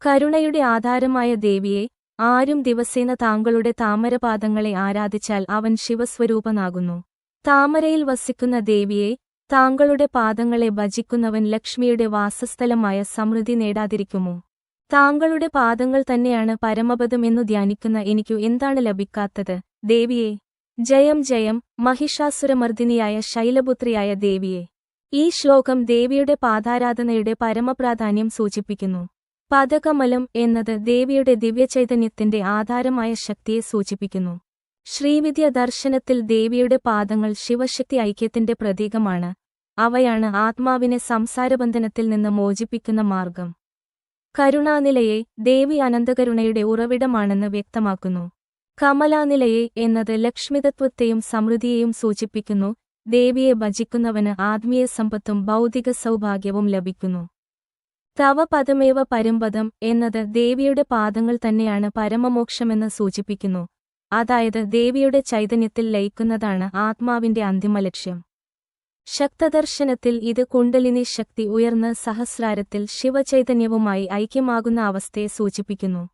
കരുണയുടെ ആധാരമായ ദേവിയെ ആരും ദിവസേന താങ്കളുടെ താമരപാദങ്ങളെ ആരാധിച്ചാൽ അവൻ ശിവസ്വരൂപനാകുന്നു. താമരയിൽ വസിക്കുന്ന ദേവിയെ താങ്കളുടെ പാദങ്ങളെ ഭജിക്കുന്നവൻ ലക്ഷ്മിയുടെ വാസസ്ഥലമായ സമൃദ്ധി നേടാതിരിക്കുമോ? താങ്കളുടെ പാദങ്ങൾ തന്നെയാണ് പരമപദം എന്നു ധ്യാനിക്കുന്ന എനിക്കു എന്താണ് ലഭിക്കാത്തത്? ദേവിയെ ജയം ജയം, മഹിഷാസുരമർദിനിയായ ശൈലപുത്രിയായ ദേവിയെ. ഈ ശ്ലോകം ദേവിയുടെ പാദാരാധനയുടെ പരമപ്രാധാന്യം സൂചിപ്പിക്കുന്നു. പദകമലം എന്നത് ദേവിയുടെ ദിവ്യചൈതന്യത്തിന്റെ ആധാരമായ ശക്തിയെ സൂചിപ്പിക്കുന്നു. ശ്രീവിദ്യ ദർശനത്തിൽ ദേവിയുടെ പാദങ്ങൾ ശിവശക്തി ഐക്യത്തിന്റെ പ്രതീകമാണ്. അവയാണ് ആത്മാവിനെ സംസാരബന്ധനത്തിൽ നിന്ന് മോചിപ്പിക്കുന്ന മാർഗം. കരുണാനിലയെ ദേവി അനന്തകരുണയുടെ ഉറവിടമാണെന്ന് വ്യക്തമാക്കുന്നു. കമലാനിലയെ എന്നത് ലക്ഷ്മിതത്വത്തെയും സമൃദ്ധിയെയും സൂചിപ്പിക്കുന്നു. ദേവിയെ ഭജിക്കുന്നവന് ആത്മീയ സമ്പത്തും ഭൗതിക സൗഭാഗ്യവും ലഭിക്കുന്നു. തവ പദമേവ പരംപദം എന്നത് ദേവിയുടെ പാദങ്ങൾ തന്നെയാണ് പരമമോക്ഷമെന്ന് സൂചിപ്പിക്കുന്നു. അതായത് ദേവിയുടെ ചൈതന്യത്തിൽ ലയിക്കുന്നതാണ് ആത്മാവിന്റെ അന്തിമലക്ഷ്യം. ശക്തദർശനത്തിൽ ഇത് കുണ്ടലിനി ശക്തി ഉയർന്ന് സഹസ്രാരത്തിൽ ശിവചൈതന്യവുമായി ഐക്യമാകുന്ന അവസ്ഥയെ സൂചിപ്പിക്കുന്നു.